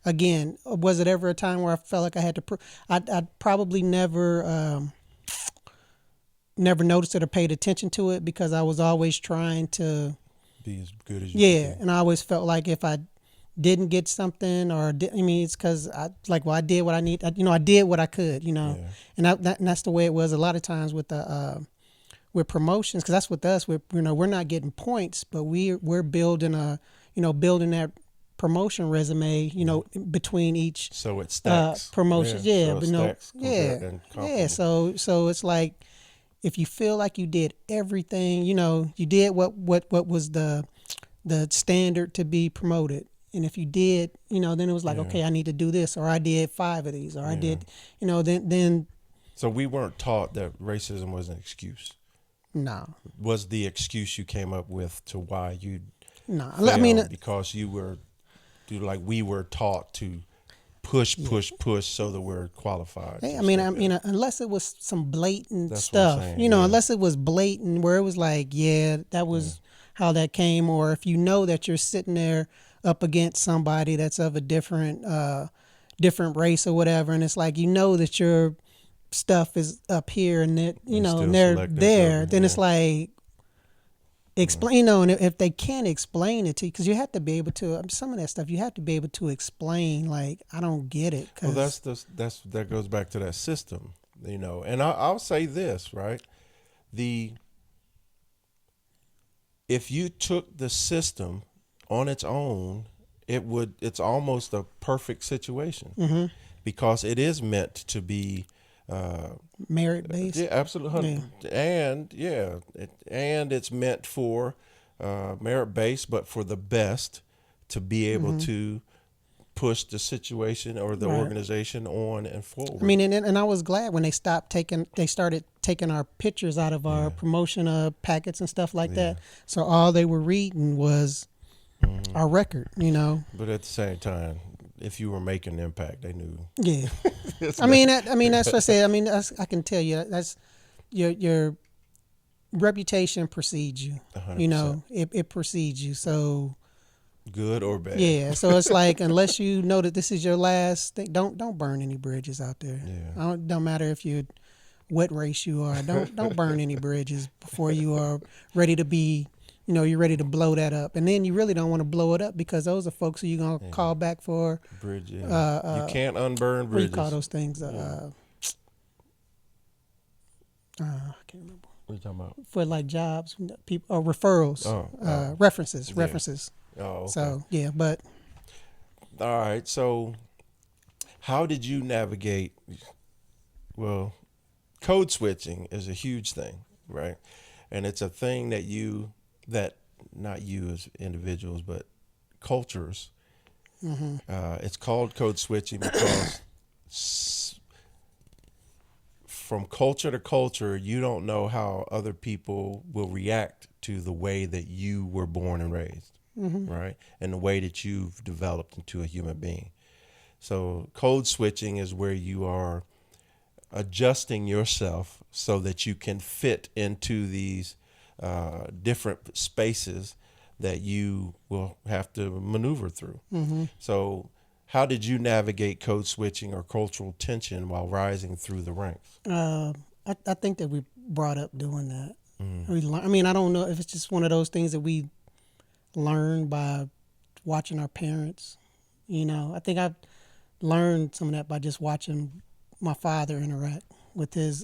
again, was it ever a time where I felt like I had to? I probably never noticed it or paid attention to it because I was always trying to be as good as you can be. and I always felt like if I didn't get something it's because I did what I need. I did what I could. Yeah. And that's the way it was a lot of times with the with promotions, because that's with us. We're not getting points, but we're building building that promotion resume, between each So it stacks. promotions. So it but stacks yeah. and So it's like if you feel like you did everything, you did what was the standard to be promoted. And if you did, then it was like, okay, I need to do this, or I did 5 of these, or I did, then. So we weren't taught that racism was an excuse. No. Was the excuse you came up with to why you No. failed I mean, because we were taught to push so that we're qualified. I mean, unless it was some blatant That's stuff, what I'm saying, unless it was blatant where it was like, that was how that came, or if you know that you're sitting there up against somebody that's of a different race or whatever, and it's like that your stuff is up here and that and they're there, then it's like explain, and if they can't explain it to you, because you have to be able to, some of that stuff you have to be able to explain, like, I don't get it. Well, that goes back to that system, and I'll say this, right? If you took the system on its own, it's almost a perfect situation, because it is meant to be merit based. Yeah, absolutely. Yeah. And it's meant for merit based, but for the best, to be able to push the situation or the organization on and forward. I mean, and I was glad when they started taking our pictures out of our promotion packets and stuff like that. So all they were reading was our record, But at the same time, if you were making an impact, they knew. Yeah. I mean, that's what I said. I mean, I can tell you that's your reputation precedes you. 100%. It precedes you. So good or bad. Yeah. So it's like, unless you know that this is your last thing, don't burn any bridges out there. Yeah. Don't matter if you're what race you are. Don't burn any bridges before you are ready to be. You're ready to blow that up, and then you really don't want to blow it up, because those are folks who you're gonna call back for bridge. Yeah. You can't unburn bridges. What do you call those things? I can't remember. What are you talking about? For like jobs, people, or referrals, references. Oh, okay. So but all right. So, how did you navigate? Well, code switching is a huge thing, right? And it's a thing that not you as individuals, but cultures. It's called code switching because from culture to culture, you don't know how other people will react to the way that you were born and raised, right? And the way that you've developed into a human being. So code switching is where you are adjusting yourself so that you can fit into these different spaces that you will have to maneuver through. So how did you navigate code switching or cultural tension while rising through the ranks? I think that we brought up doing that. I mean, I don't know if it's just one of those things that we learned by watching our parents. I think I've learned some of that by just watching my father interact with his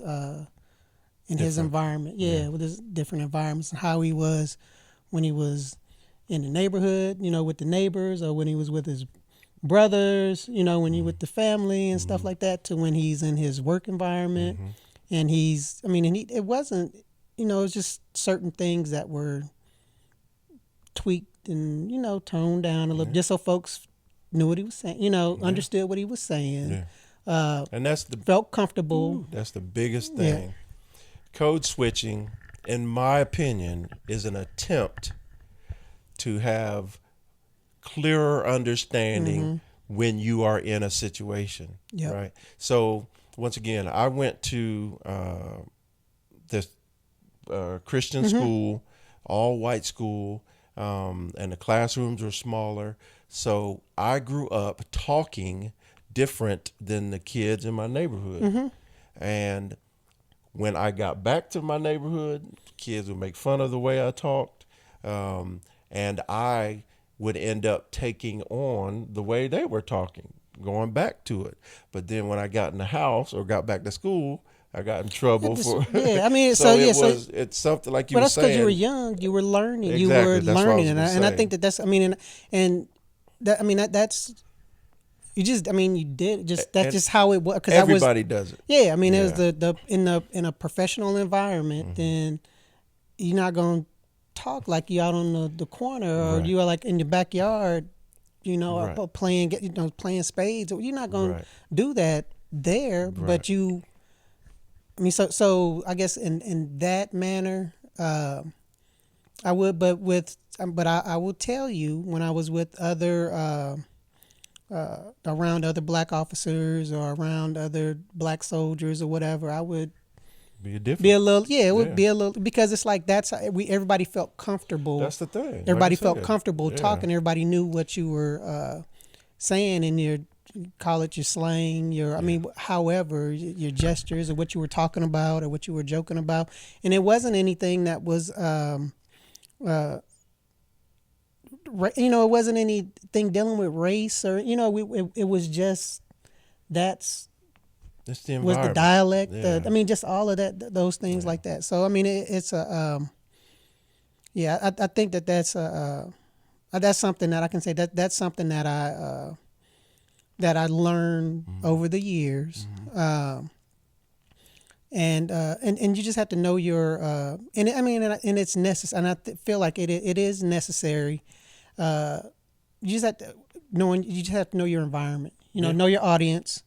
in his environment. With his different environments, and how he was when he was in the neighborhood, with the neighbors, or when he was with his brothers, when he with the family and stuff like that, to when he's in his work environment. And it wasn't, it was just certain things that were tweaked and toned down a little, just so folks knew what he was saying. Understood what he was saying. Yeah. And Felt comfortable. That's the biggest thing. Yeah. Code switching, in my opinion, is an attempt to have clearer understanding when you are in a situation, right? So once again, I went to this Christian school, all white school, and the classrooms were smaller. So I grew up talking different than the kids in my neighborhood. And when I got back to my neighborhood, kids would make fun of the way I talked. And I would end up taking on the way they were talking, going back to it. But then when I got in the house or got back to school, I got in trouble for. Yeah, I mean, it's something like you were saying. But that's because you were young, you were learning, exactly, and I think that's. I mean, that's. You just, you did just. That's just how it was. Because everybody does it. Yeah, I mean, it was in a professional environment, then you're not gonna talk like you out on the corner or you are like in your backyard, playing spades. You're not gonna do that there, but you. I mean, so I guess in that manner, I would, but I will tell you when I was with other. Around other black officers or around other black soldiers or whatever, I would be a little, it would be a little, because it's like that's how everybody felt comfortable. That's the thing. Everybody felt comfortable talking. Everybody knew what you were saying in your, call it your slang, however, your gestures or what you were talking about or what you were joking about. And it wasn't anything that was, it wasn't anything dealing with race or, it was just, that's the environment. Was the dialect, just all of that, those things like that. So, I mean, it's a, I think that's something that I can say that's something that I learned over the years. And you just have to know your, and it's necessary, and I feel like it is necessary. You just have to know your environment, know your audience,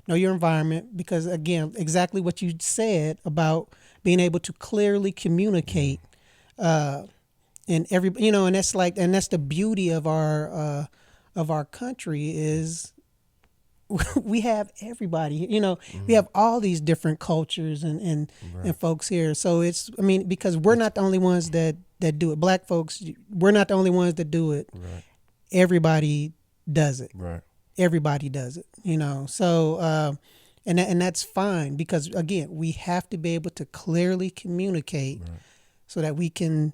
know your environment, because again, exactly what you said about being able to clearly communicate, and and that's the beauty of our country is we have everybody, we have all these different cultures and folks here. So it's, because we're not the only ones that do it. Black folks, we're not the only ones that do it. Right. Everybody does it. Right. Everybody does it, So, and that's fine, because again, we have to be able to clearly communicate so that we can,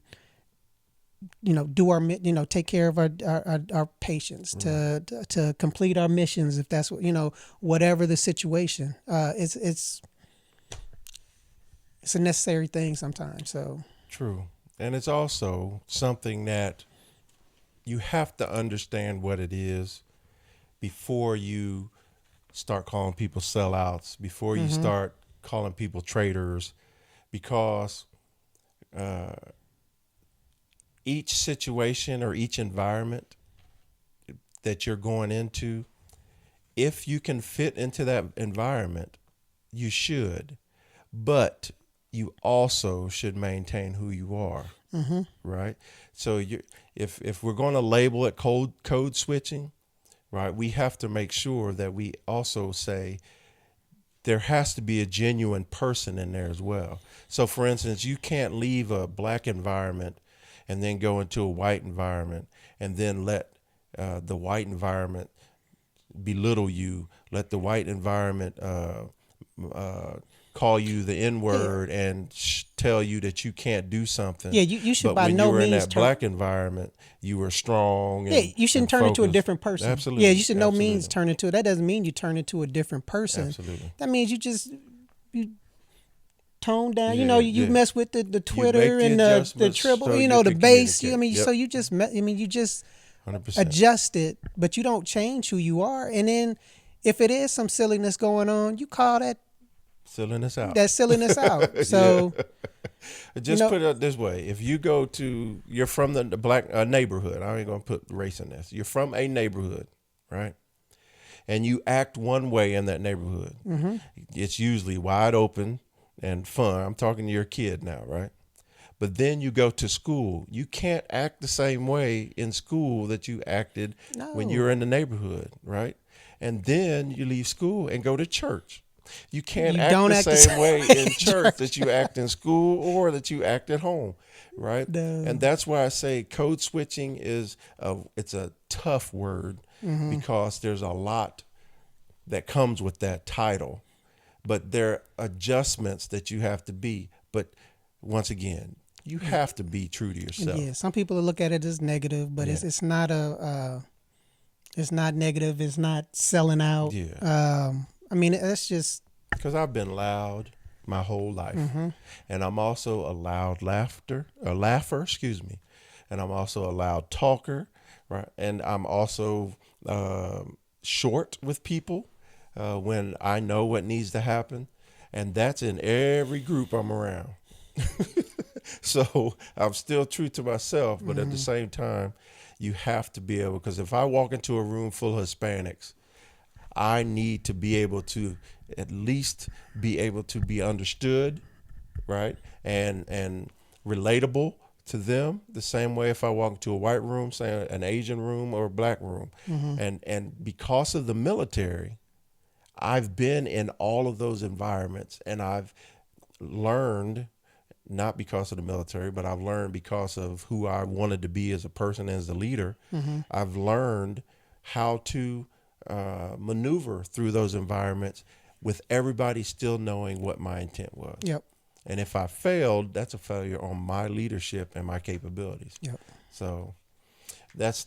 do our, take care of our patients, to complete our missions, if that's what, whatever the situation. It's a necessary thing sometimes. So true. And it's also something that you have to understand what it is before you start calling people sellouts, before you start calling people traitors, because each situation or each environment that you're going into, if you can fit into that environment, you should, but you also should maintain who you are, right? So if we're going to label it code switching, right, we have to make sure that we also say there has to be a genuine person in there as well. So, for instance, you can't leave a black environment and then go into a white environment and then let the white environment belittle you, let the white environment call you the N-word and tell you that you can't do something. Yeah, you should, but by when no you were means in that black environment, you were strong. And, you shouldn't turn into a different person. Absolutely. Yeah, you should no means turn into it. That doesn't mean you turn into a different person. Absolutely. That means you tone down. You mess with the Twitter and the triple. So the bass. So you just 100%. adjust it, but you don't change who you are. And then if it is some silliness going on, you call that Silliness out. That's silliness out. Yeah. So Just put it this way: if you're from the black neighborhood. I ain't gonna put race in this. You're from a neighborhood, right? And you act one way in that neighborhood. mm-hmm. It's usually wide open and fun. I'm talking to your kid now, right? But then you go to school. You can't act the same way in school that you acted when you No, were in the neighborhood, right? And then you leave school and go to church. You can't you act don't the act the same same way way in in church that church. you act in school or that you act at home, right? And No. that's why I say code switching it's a tough word Mm-hmm. because there's a lot that comes with that title, but there are adjustments that you have to be. But once again, you have to be true to yourself. Yeah, some people look at it as negative, but Yeah. it's not it's not negative. It's not selling out. Yeah. I mean, it's just Because I've been loud my whole life, mm-hmm. and I'm also a loud laugher, excuse me, and I'm also a loud talker, right? And I'm also short with people when I know what needs to happen, and that's in every group I'm around. So I'm still true to myself, but at the same time, you have to be able, because if I walk into a room full of Hispanics, I need to be able to at least be able to be understood, right? And relatable to them the same way if I walk into a white room, say an Asian room or a black room. Mm-hmm. And because of the military, I've been in all of those environments, and I've learned, not because of the military, but I've learned because of who I wanted to be as a person, as a leader. Mm-hmm. I've learned how to maneuver through those environments with everybody still knowing what my intent was. Yep. And if I failed, that's a failure on my leadership and my capabilities. Yep. So that's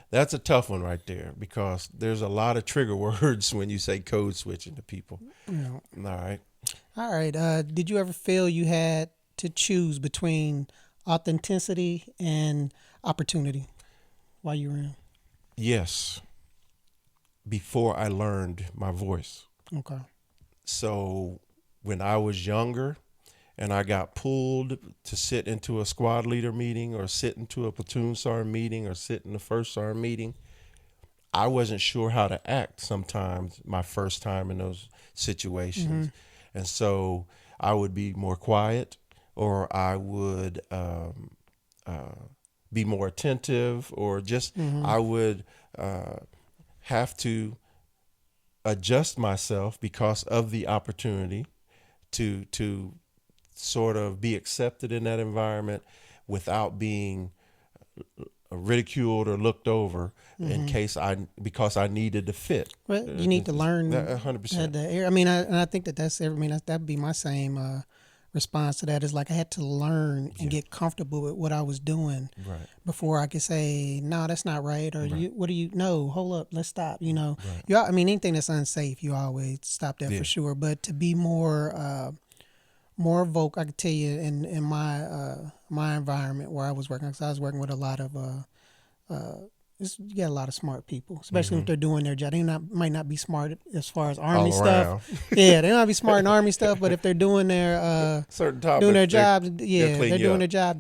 that's a tough one right there, because there's a lot of trigger words when you say code switching to people. Yeah. All right. All right. Did you ever feel you had to choose between authenticity and opportunity while you were in? Yes. Before I learned my voice. Okay. So when I was younger and I got pulled to sit into a squad leader meeting or sit into a platoon sergeant meeting or sit in the first sergeant meeting, I wasn't sure how to act sometimes my first time in those situations. Mm-hmm. And so I would be more quiet, or I would be more attentive, or just Mm-hmm. I would have to adjust myself because of the opportunity to sort of be accepted in that environment without being ridiculed or looked over in case because I needed to fit. Well, you need to learn 100%. I mean, I think that's every. I mean, that'd be my same response to that. Is like I had to learn and get comfortable with what I was doing Right. before I could say, no, that's not right, or Right. what do you? No, hold up, let's stop. You know, Right. I mean, anything that's unsafe, you always stop that Yeah. for sure. But to be more vocal, I could tell you in my environment where I was working, because I was working with a lot of you get a lot of smart people, especially if they're doing their job. They might not be smart as far as army All stuff. around. Yeah, they might be smart in army stuff, but if they're doing their Certain topics. doing their they- job, they'll yeah, clean they're you doing up. their job.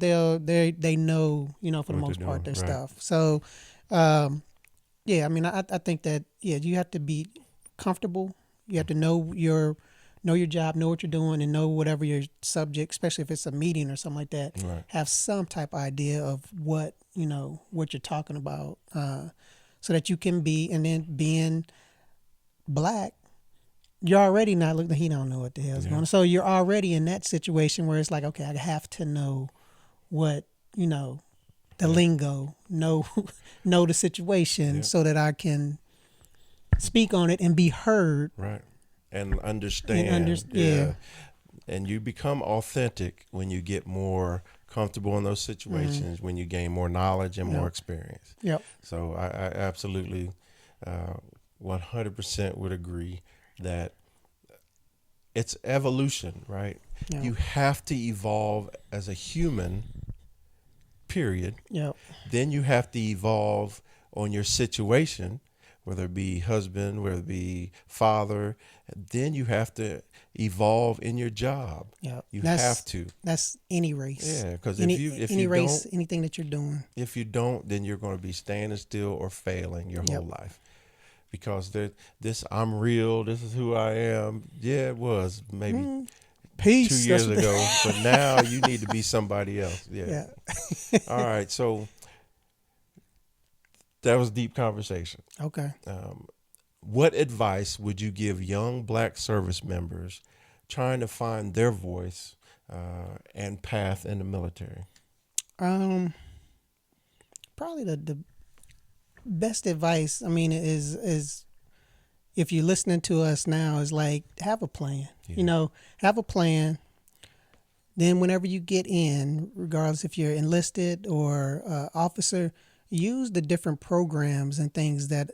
They know, for the What most they're part, doing, their right. stuff. So, yeah, I mean, I think that you have to be comfortable. You have to know your job, know what you're doing, and know whatever your subject, especially if it's a meeting or something like that. Right. Have some type of idea of what what you're talking about, so that you can be. And then being black, you're already not looking. He don't know what the hell's going on. So you're already in that situation where it's like, okay, I have to know what the lingo, know the situation, so that I can speak on it and be heard. Right. And understand. Yeah. And you become authentic when you get more comfortable in those situations, when you gain more knowledge and more experience. Yep. So I absolutely 100% would agree that it's evolution, right? Yeah. You have to evolve as a human, period. Yep. Then you have to evolve on your situation, whether it be husband, whether it be father. Then you have to evolve in your job. Yeah, You have to. that's any race. Yeah, because Any race, anything that you're doing. if you don't, then you're going to be standing still or failing your Yep. whole life. Because this I'm real. This is who I am. Yeah, it was maybe Peace. 2 years ago, but now you need to be somebody else. Yeah. Yeah. All right. So that was deep conversation. Okay. What advice would you give young Black service members trying to find their voice and path in the military? Probably the best advice. I mean, is if you're listening to us now, is like have a plan. Yeah. You know, have a plan. Then whenever you get in, regardless if you're enlisted or officer, use the different programs and things that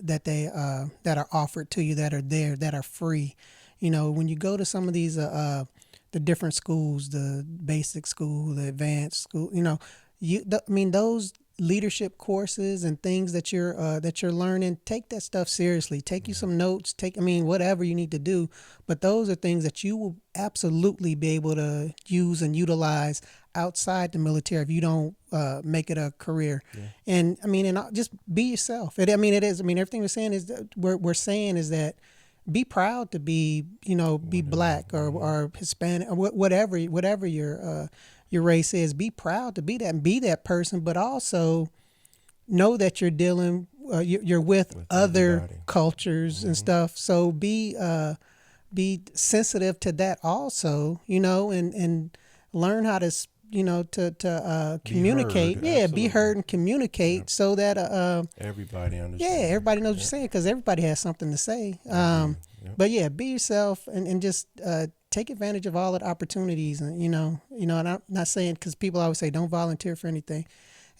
are offered to you, that are there, that are free. You know, when you go to some of these the different schools, the basic school, the advanced school, you know, I mean those leadership courses and things that you're learning, take that stuff seriously. Take you some notes, whatever you need to do, but those are things that you will absolutely be able to use and utilize outside the military if you don't make it a career. And just be yourself. It is, everything we're saying is that we're saying is that be proud to be, be Black or Hispanic or whatever your race is. Be proud to be that and be that person, but also know that you're dealing, you're with other everybody. cultures and stuff. So be sensitive to that also, and learn how to, to communicate. Be heard and communicate so that everybody understands. Yeah, everybody knows what you're saying because everybody has something to say. But yeah, be yourself and just take advantage of all the opportunities. And and I'm not saying, because people always say don't volunteer for anything.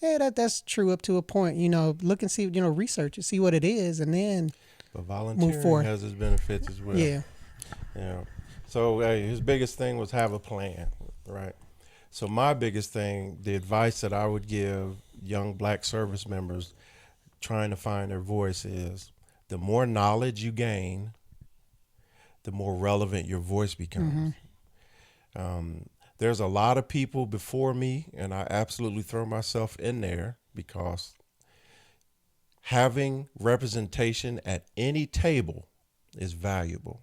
Yeah, that's true up to a point. Look and see, research it, see what it is, and then but volunteering has its benefits as well. Yeah. So his biggest thing was have a plan, right? So my biggest thing, the advice that I would give young Black service members trying to find their voice is, the more knowledge you gain, the more relevant your voice becomes. There's a lot of people before me, and I absolutely throw myself in there, because having representation at any table is valuable.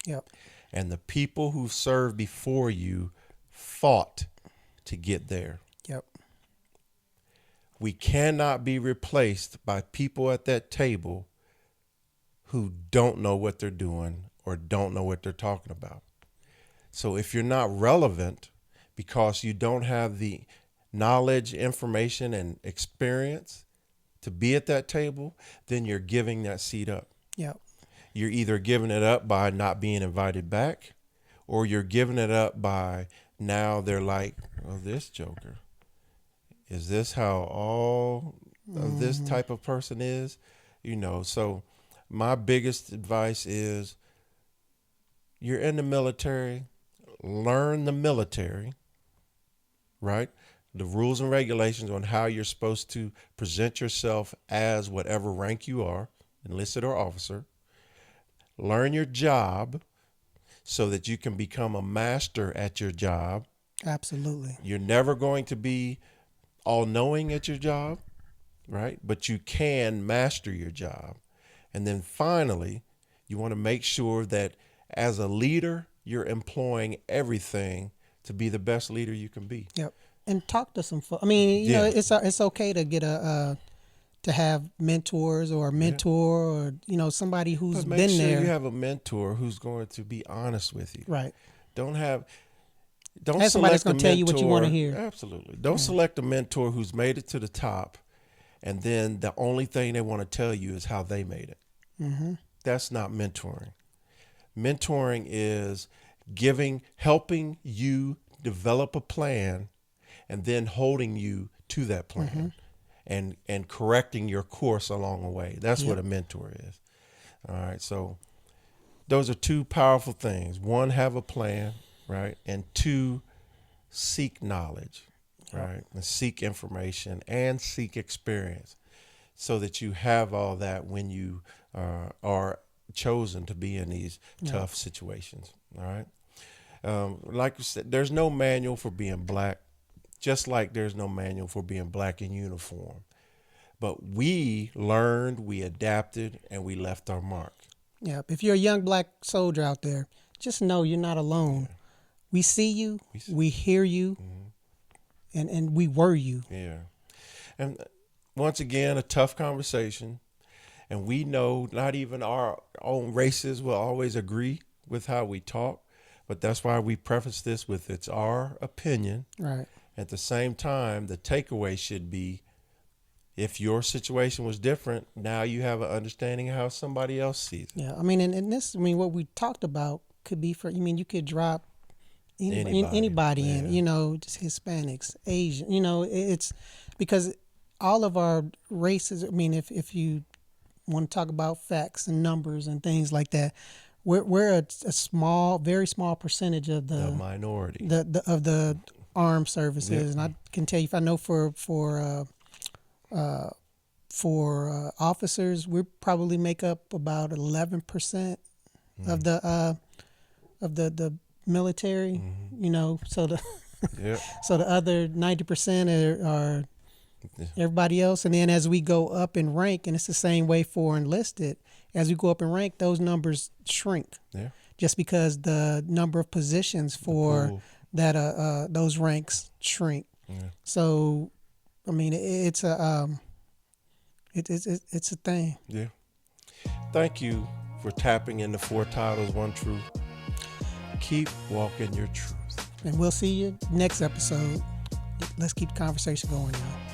Yep. And the people who served before you fought to get there. Yep. We cannot be replaced by people at that table who don't know what they're doing or don't know what they're talking about. So if you're not relevant because you don't have the knowledge, information, and experience to be at that table, then you're giving that seat up. Yep. You're either giving it up by not being invited back, or you're giving it up by, now they're like, oh, this joker. Is this how all of this type of person is? So my biggest advice is, you're in the military, learn the military, right? The rules and regulations on how you're supposed to present yourself as whatever rank you are, enlisted or officer. Learn your job so that you can become a master at your job. Absolutely. You're never going to be all-knowing at your job, right? But you can master your job. And then finally, you want to make sure that as a leader, you're employing everything to be the best leader you can be. Yep. And talk to some folks. It's okay to get to have mentors or a mentor or somebody who's but been make sure there. You have a mentor who's going to be honest with you. Right. Don't have select somebody that's going to tell you what you want to hear. Absolutely. Don't select a mentor who's made it to the top, and then the only thing they want to tell you is how they made it. Mm-hmm. That's not mentoring. Mentoring is helping you develop a plan, and then holding you to that plan, and correcting your course along the way. That's what a mentor is. All right. So those are two powerful things. One, have a plan, right? And two, seek knowledge, right? And seek information and seek experience. so that you have all that when you are chosen to be in these tough situations. All right. Like you said, there's no manual for being black, just like there's no manual for being black in uniform. But we learned, we adapted, and we left our mark. Yeah. If you're a young black soldier out there, just know you're not alone. Yeah. We see you, we hear you, and we were you. Yeah. And once again, a tough conversation. And we know not even our own races will always agree with how we talk. But that's why we preface this with it's our opinion. Right. At the same time, the takeaway should be if your situation was different, now you have an understanding of how somebody else sees it. Yeah. I mean, and this, I mean, what we talked about could be for, I mean, you could drop anybody in, you know, just Hispanics, Asian, you know, it's because all of our races, I mean, if you want to talk about facts and numbers and things like that, we're a small, very small percentage of the minority, of the armed services. Yep. And I can tell you, if I know for officers, we probably make up about 11% of the military. You know, so the Yep. so the other 90% are everybody else. And then as we go up in rank, and it's the same way for enlisted, as we go up in rank, those numbers shrink. Yeah. Just because the number of positions for pool. that those ranks shrink. Yeah. So, I mean, it's a thing. Yeah. Thank you for tapping into 4 Titles, 1 Truth. Keep walking your truth. And we'll see you next episode. Let's keep the conversation going, y'all.